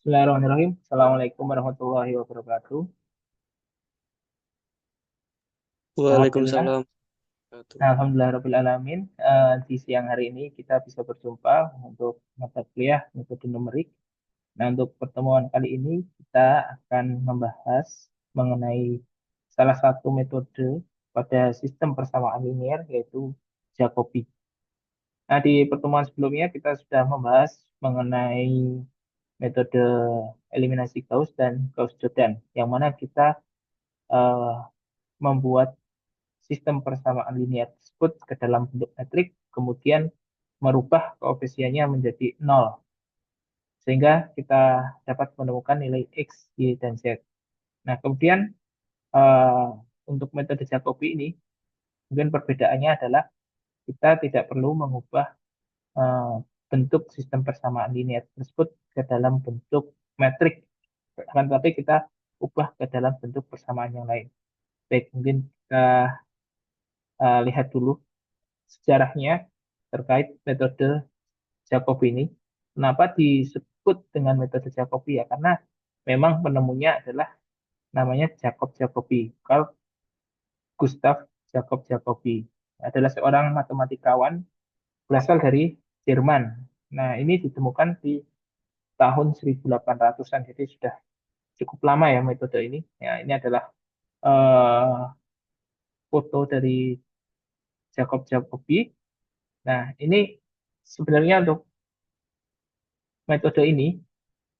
Bismillahirrahmanirrahim. Assalamualaikum warahmatullahi wabarakatuh. Alhamdulillah. Waalaikumsalam. Alhamdulillah alamin. Di siang hari ini kita bisa berjumpa untuk mata kuliah metode numerik. Nah, untuk pertemuan kali ini kita akan membahas mengenai salah satu metode pada sistem persamaan linear yaitu Jacobi. Nah, di pertemuan sebelumnya kita sudah membahas mengenai metode eliminasi Gauss dan Gauss-Jordan, yang mana kita eh, membuat sistem persamaan linear tersebut ke dalam bentuk metrik, kemudian merubah koefisiennya menjadi nol, sehingga kita dapat menemukan nilai X, Y, dan Z. Nah, kemudian eh, untuk metode Jacobi ini, mungkin perbedaannya adalah kita tidak perlu mengubah eh, bentuk sistem persamaan linear tersebut ke dalam bentuk metrik, akan tetapi kita ubah ke dalam bentuk persamaan yang lain. Baik, mungkin kita lihat dulu sejarahnya terkait metode Jacobi ini. Kenapa disebut dengan metode Jacobi ya? Karena memang penemunya adalah namanya Jacob Jacobi. Carl Gustav Jacob Jacobi adalah seorang matematikawan berasal dari Jerman. Nah, ini ditemukan di tahun 1800-an, jadi sudah cukup lama ya metode ini. Ya, ini adalah eh, foto dari Jacob Jacobi. Nah, ini sebenarnya untuk metode ini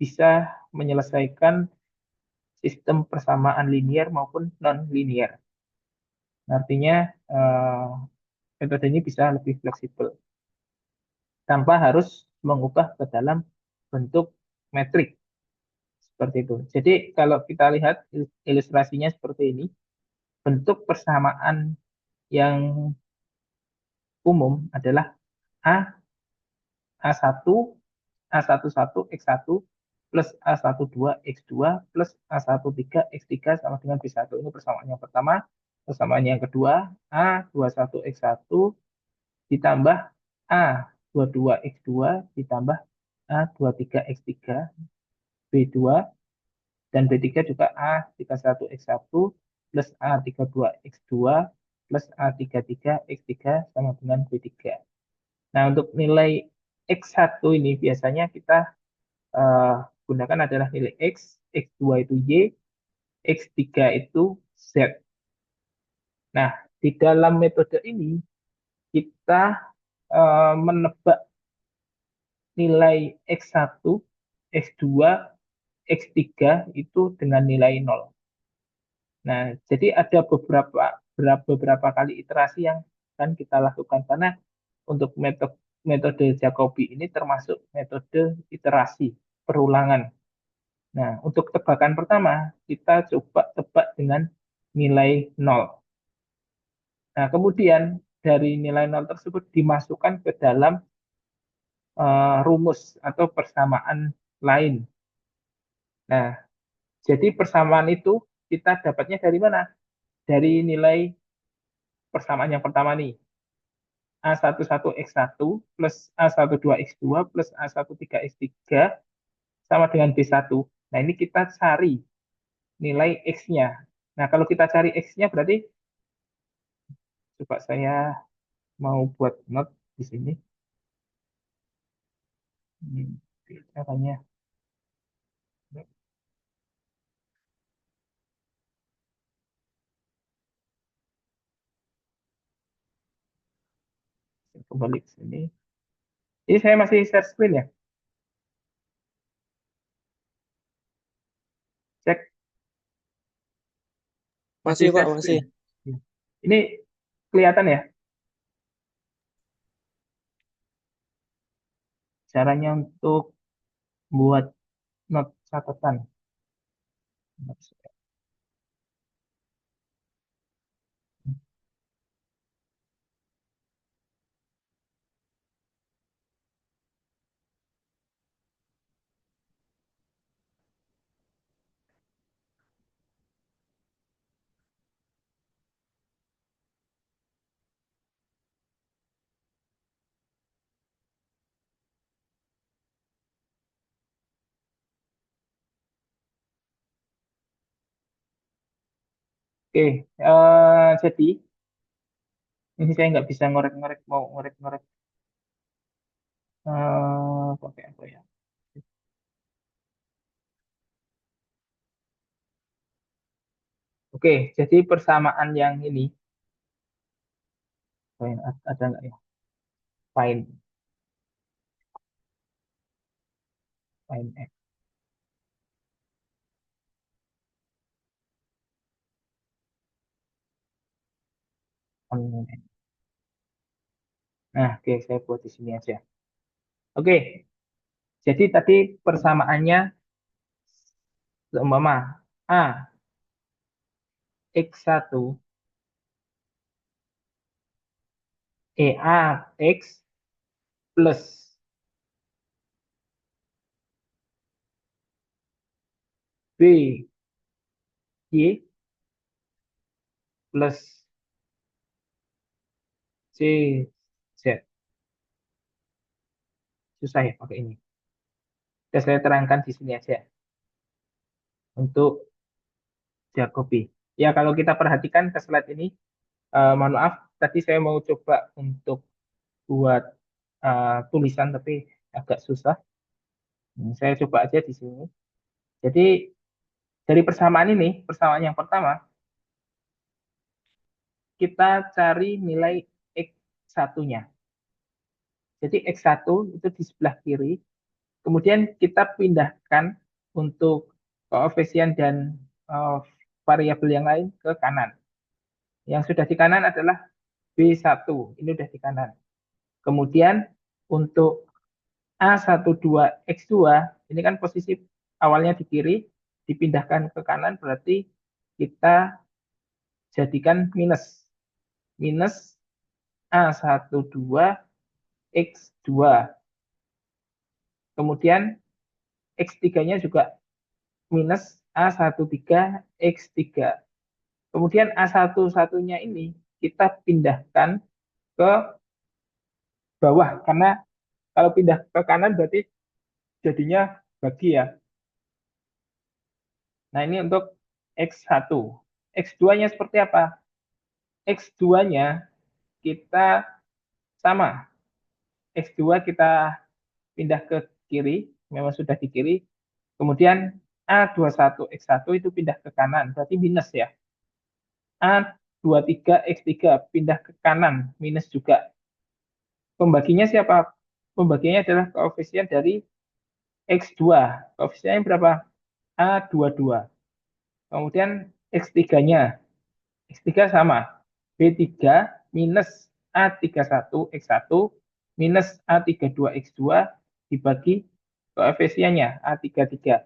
bisa menyelesaikan sistem persamaan linear maupun non-linear. Artinya eh, metode ini bisa lebih fleksibel tanpa harus mengubah ke dalam bentuk metrik seperti itu. Jadi kalau kita lihat ilustrasinya seperti ini, bentuk persamaan yang umum adalah A, A1, A11 X1 plus A12 X2 plus A13 X3 sama dengan B1. Ini persamaan yang pertama. Persamaan yang kedua, A21 X1 ditambah A22 X2 ditambah A23 X3 B2, dan B3 juga A31 X1 plus A32 X2 plus A33 X3 sama dengan B3. Nah, untuk nilai X1 ini biasanya kita eh, gunakan adalah nilai X, X2 itu Y, X3 itu Z. Nah, di dalam metode ini kita menebak nilai X1, X2, X3 itu dengan nilai nol. Nah, jadi ada beberapa kali iterasi yang akan kita lakukan, karena untuk metode metode Jacobi ini termasuk metode iterasi perulangan. Nah, untuk tebakan pertama kita coba tebak dengan nilai nol. Nah, kemudian dari nilai nol tersebut dimasukkan ke dalam rumus atau persamaan lain. Nah, jadi persamaan itu kita dapatnya dari mana? Dari nilai persamaan yang pertama nih. A11 X1 plus A12 X2 plus A13 X3 sama dengan B1. Nah, ini kita cari nilai X-nya. Nah, kalau kita cari X-nya berarti, coba saya mau buat note di sini. Hmm, caranya. Kembali ke sini. Ini saya masih share screen ya. Cek, masih Masih Pak, share screen masih. ya. Hmm. Ini kelihatan ya caranya untuk buat note catatan. Oke, jadi ini saya nggak bisa ngorek-ngorek, mau ngorek-ngorek pakai apa ya? Oke, jadi persamaan yang ini, ada nggak ya? Find, find X. On X. Nah, oke, saya buat di sini aja. Oke, jadi tadi persamaannya seumpama A X1 A X plus B Y plus C Z. Susah ya pakai ini. Saya terangkan di sini aja untuk Jacobi. Ya, kalau kita perhatikan ke slide ini, mohon maaf, tadi saya mau coba untuk buat tulisan tapi agak susah. Saya coba aja di sini. Jadi dari persamaan ini, persamaan yang pertama, kita cari nilai X1-nya. Jadi X1 itu di sebelah kiri, kemudian kita pindahkan untuk koefisien dan eh, variabel yang lain ke kanan. Yang sudah di kanan adalah B1, ini sudah di kanan. Kemudian untuk A12X2, ini kan posisi awalnya di kiri, dipindahkan ke kanan, berarti kita jadikan minus. Minus A12X2. Kemudian X3-nya juga minus A13X3. Kemudian A11-nya ini kita pindahkan ke bawah, karena kalau pindah ke kanan berarti jadinya bagi ya. Nah, ini untuk X1. X2-nya seperti apa? X2-nya kita sama. X2 kita pindah ke kiri, memang sudah di kiri. Kemudian A21X1 itu pindah ke kanan, berarti minus ya. A23X3 pindah ke kanan, minus juga. Pembaginya siapa? Pembaginya adalah koefisien dari X2. Koefisiennya berapa? A22. Kemudian X3-nya. X3 sama. B3 minus A31X1 minus A32X2 dibagi koefisiennya A33.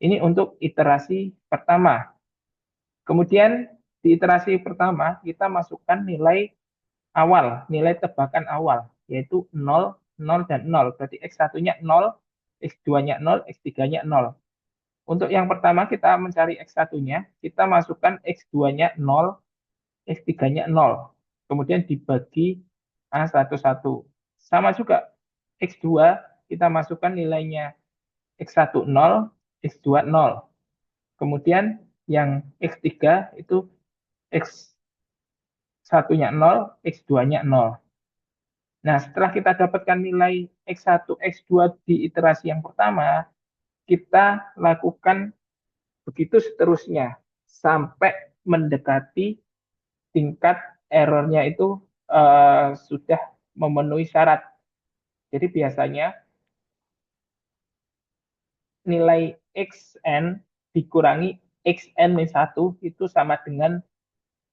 Ini untuk iterasi pertama. Kemudian di iterasi pertama kita masukkan nilai awal, nilai tebakan awal, yaitu 0, 0, dan 0. Berarti X1-nya 0, X2-nya 0, X3-nya 0. Untuk yang pertama kita mencari X1-nya, kita masukkan X2-nya 0, X3-nya 0. Kemudian dibagi A11. Sama juga X2 kita masukkan nilainya X1 0, X2 0. Kemudian yang X3 itu X1-nya 0, X2-nya 0. Nah, setelah kita dapatkan nilai X1, X2 di iterasi yang pertama, kita lakukan begitu seterusnya sampai mendekati tingkat errornya itu sudah memenuhi syarat. Jadi biasanya nilai xn dikurangi xn min 1 itu sama dengan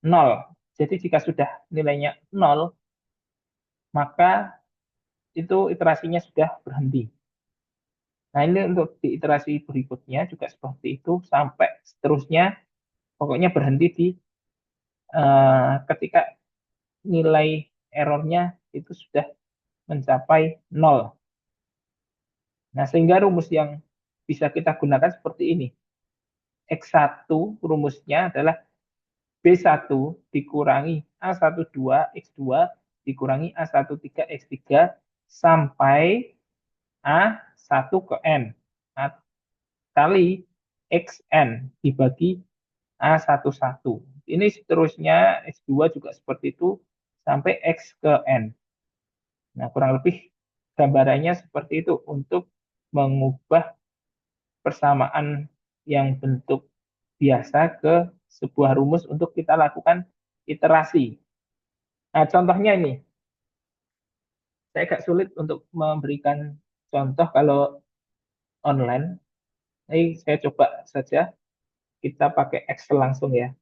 0. Jadi jika sudah nilainya 0, maka itu iterasinya sudah berhenti. Nah, ini untuk di iterasi berikutnya juga seperti itu sampai seterusnya, pokoknya berhenti di ketika nilai errornya itu sudah mencapai 0. Nah, sehingga rumus yang bisa kita gunakan seperti ini. X1 rumusnya adalah B1 dikurangi A12X2 dikurangi A13X3 sampai A1 ke N. Kali XN dibagi A11. Ini seterusnya X2 juga seperti itu sampai X ke N. Nah, kurang lebih gambarannya seperti itu untuk mengubah persamaan yang bentuk biasa ke sebuah rumus untuk kita lakukan iterasi. Nah, contohnya ini, saya agak sulit untuk memberikan contoh kalau online. Jadi saya coba saja, kita pakai Excel langsung ya.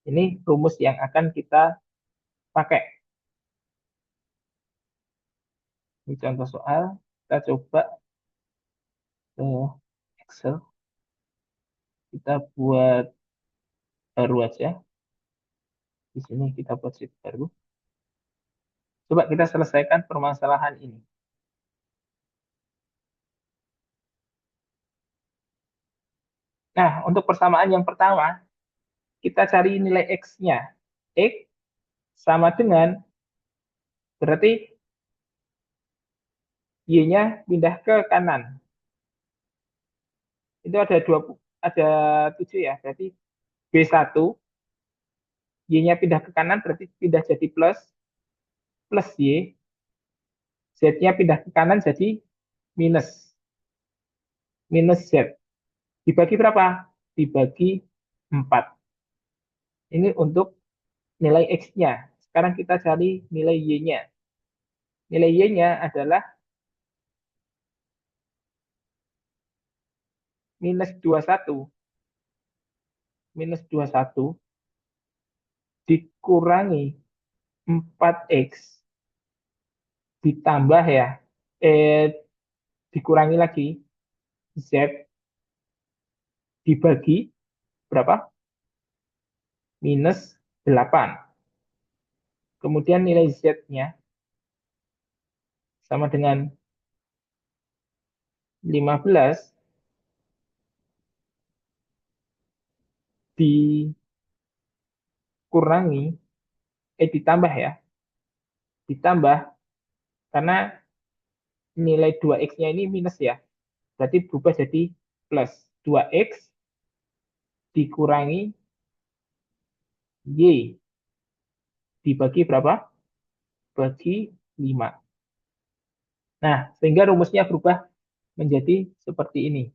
Ini rumus yang akan kita pakai. Ini contoh soal, kita coba ke Excel, kita buat baru aja. Di sini kita buat sheet baru. Coba kita selesaikan permasalahan ini. Nah, untuk persamaan yang pertama, kita cari nilai X-nya. X sama dengan, berarti Y-nya pindah ke kanan. Itu ada 7 ya. Berarti B1, Y-nya pindah ke kanan, berarti pindah jadi plus, plus Y. Z-nya pindah ke kanan jadi minus, minus Z. Dibagi berapa? Dibagi 4. Ini untuk nilai X-nya. Sekarang kita cari nilai Y-nya. Nilai Y-nya adalah minus 21. Minus 21 dikurangi 4X ditambah ya, dikurangi lagi Z dibagi berapa? Minus 8. Kemudian nilai Z-nya sama dengan 15 dikurangi, ditambah ya, ditambah karena nilai 2X-nya ini minus ya, berarti berubah jadi plus 2X dikurangi Y dibagi berapa? Bagi 5. Nah, sehingga rumusnya berubah menjadi seperti ini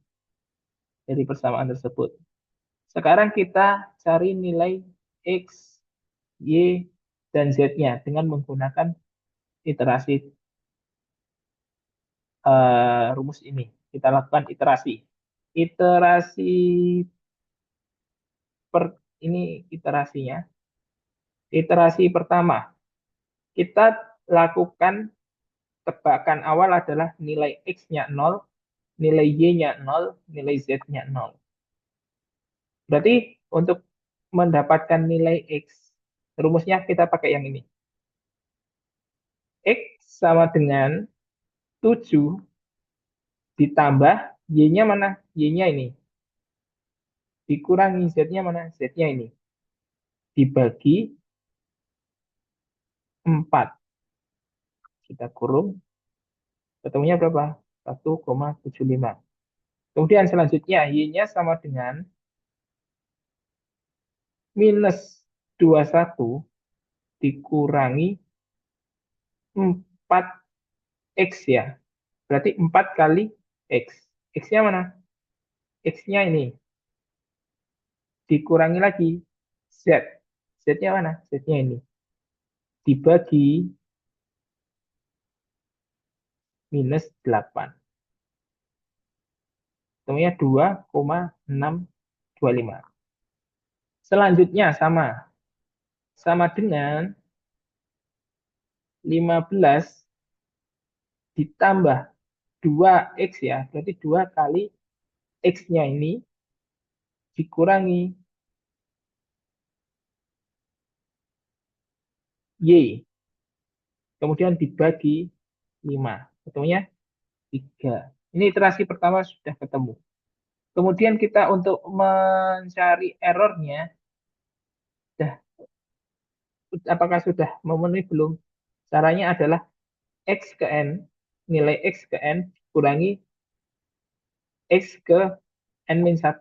dari persamaan tersebut. Sekarang kita cari nilai X, Y, dan Z-nya dengan menggunakan iterasi rumus ini. Kita lakukan iterasi. Iterasi per ini iterasinya. Iterasi pertama, kita lakukan tebakan awal adalah nilai X-nya 0, nilai Y-nya 0, nilai Z-nya 0. Berarti untuk mendapatkan nilai X, rumusnya kita pakai yang ini. X sama dengan 7 ditambah Y-nya mana? Y-nya ini. Dikurangi Z-nya mana? Z-nya ini. Dibagi 4. Kita kurung. Ketemunya berapa? 1,75. Kemudian selanjutnya Y-nya sama dengan minus 21 dikurangi 4X ya. Berarti 4 kali X. X-nya mana? X-nya ini. Dikurangi lagi Z. Z-nya mana? Z-nya ini. Dibagi minus 8. Ketemunya 2,625. Selanjutnya sama. Sama dengan 15 ditambah 2X ya. Berarti 2 kali X-nya ini dikurangi Y. Kemudian dibagi 5. Ketemunya 3. Ini iterasi pertama sudah ketemu. Kemudian kita untuk mencari errornya, apakah sudah memenuhi belum? Caranya adalah X ke N, nilai X ke N kurangi X ke N-1.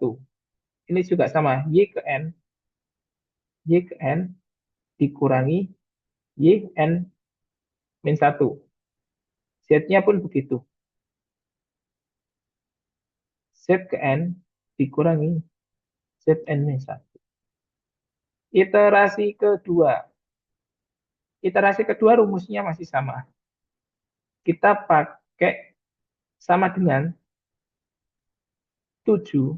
Ini juga sama, Y ke N Y ke N dikurangi Y N min 1. Z-nya pun begitu. Z ke N dikurangi Zn min 1. Iterasi kedua. Iterasi kedua rumusnya masih sama. Kita pakai sama dengan 7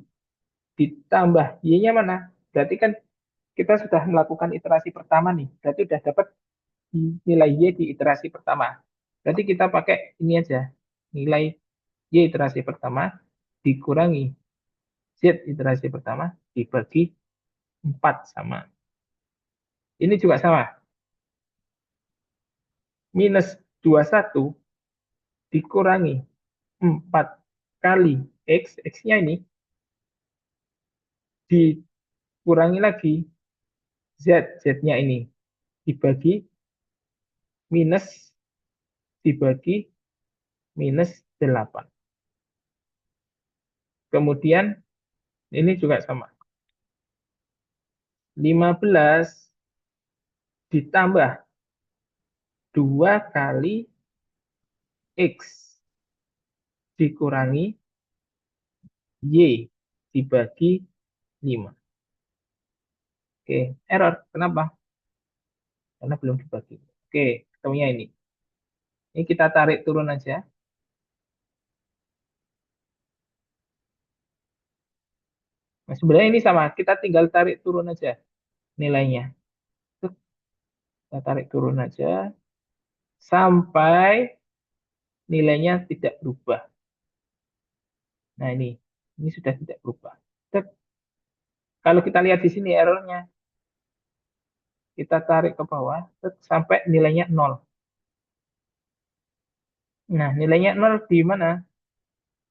ditambah Y-nya mana? Berarti kan kita sudah melakukan iterasi pertama nih. Berarti sudah dapat nilai Y di iterasi pertama. Berarti kita pakai ini aja. Nilai Y iterasi pertama dikurangi Z iterasi pertama dibagi 4 sama. Ini juga sama. Minus 21 dikurangi 4 kali X. X-nya ini dikurangi lagi Z. Z-nya ini dibagi minus dibagi minus 8. Kemudian ini juga sama. 15 ditambah 2 kali X dikurangi Y dibagi 5. Oke, error. Kenapa? Karena belum dibagi. Oke, ketemunya ini. Ini kita tarik turun aja. Nah, sebenarnya ini sama. Kita tinggal tarik turun aja nilainya. Kita tarik turun aja sampai nilainya tidak berubah. Nah, ini sudah tidak berubah. Kalau kita lihat di sini errornya, kita tarik ke bawah sampai nilainya 0. Nah, nilainya 0 di mana?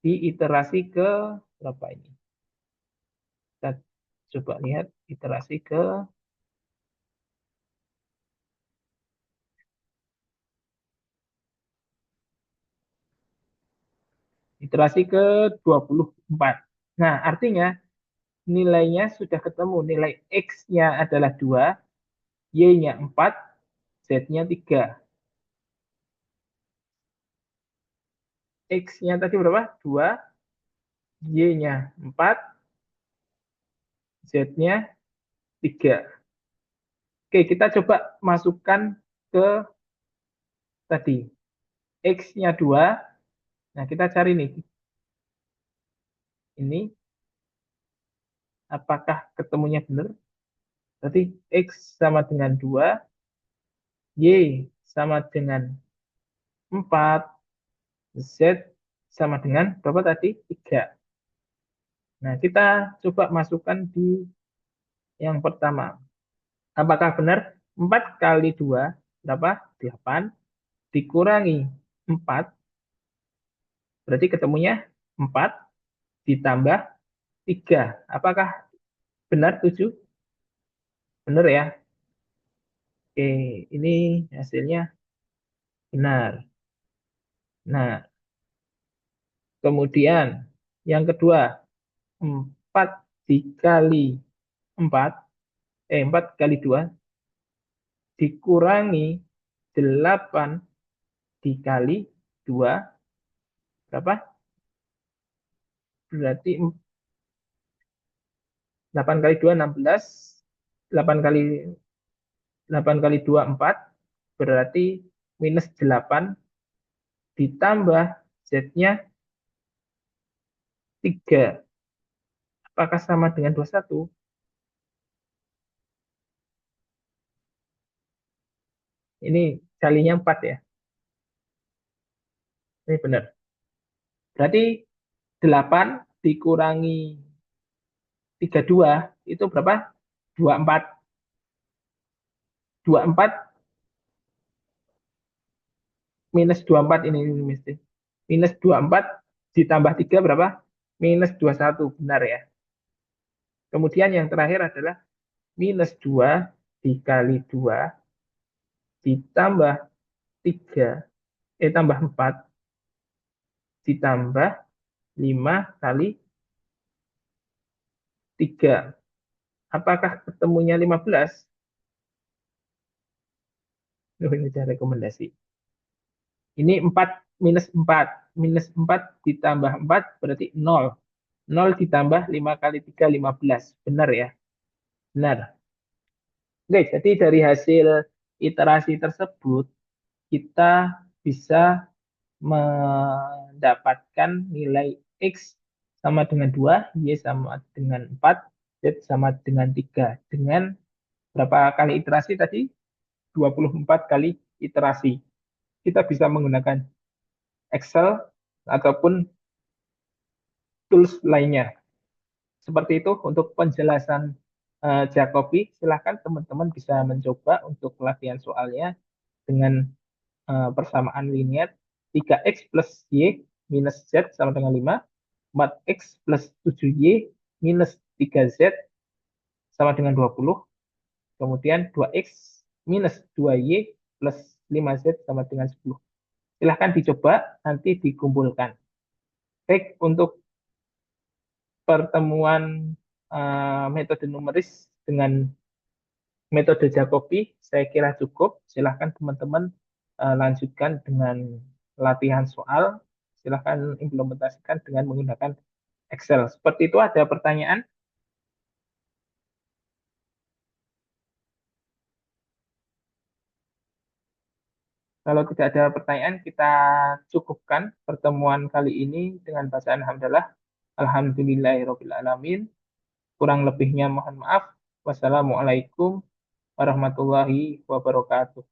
Di iterasi ke berapa ini? Kita coba lihat iterasi ke iterasi ke 24. Nah, artinya nilainya sudah ketemu. Nilai X-nya adalah 2, Y-nya 4, Z-nya 3. X-nya tadi berapa? 2, Y-nya 4, Z-nya 3. Oke, kita coba masukkan ke tadi. X-nya 2. Nah, kita cari nih. Ini apakah ketemunya benar? Berarti X sama dengan 2, Y sama dengan 4, Z sama dengan berapa tadi? 3. Nah, kita coba masukkan di yang pertama. Apakah benar? 4 kali 2 berapa? 8 dikurangi 4, berarti ketemunya 4 ditambah 3. Apakah benar 7? Benar ya? Oke, ini hasilnya benar. Nah, kemudian yang kedua, 4 dikali 4, 4 kali 2 dikurangi 8 dikali 2, berapa? Berarti 8 kali 2, 16. 8 kali 8 kali 2, 4. Berarti minus 8 ditambah Z-nya 3. Apakah sama dengan 21? Ini kalinya 4 ya. Ini benar. Berarti 8 dikurangi 32 itu berapa? 24. 24 minus 24 ini mesti. Minus 24 ditambah 3 berapa? Minus 21. Benar ya. Kemudian yang terakhir adalah minus 2 dikali 2 ditambah 3, tambah 4 ditambah 5 kali 3. Apakah ketemunya 15? Ini aja rekomendasi. Ini 4 minus 4. Minus 4 ditambah 4 berarti 0. 0 ditambah 5 kali 3, 15. Benar ya? Benar. Oke, jadi dari hasil iterasi tersebut, kita bisa mendapatkan nilai X sama dengan 2, Y sama dengan 4, Z sama dengan 3. Dengan berapa kali iterasi tadi? 24 kali iterasi. Kita bisa menggunakan Excel ataupun tools lainnya. Seperti itu untuk penjelasan Jacobi. Silahkan teman-teman bisa mencoba untuk latihan soalnya dengan persamaan linear 3x plus y minus z sama dengan 5, 4x plus 7y minus 3z sama dengan 20, kemudian 2x minus 2y plus 5z sama dengan 10. Silahkan dicoba, nanti dikumpulkan. Baik, untuk pertemuan metode numeris dengan metode Jacobi, saya kira cukup. Silahkan teman-teman lanjutkan dengan latihan soal. Silahkan implementasikan dengan menggunakan Excel. Seperti itu, ada pertanyaan? Kalau tidak ada pertanyaan, kita cukupkan pertemuan kali ini dengan bacaan hamdalah. Alhamdulillahirrahmanirrahim. Kurang lebihnya mohon maaf. Wassalamualaikum warahmatullahi wabarakatuh.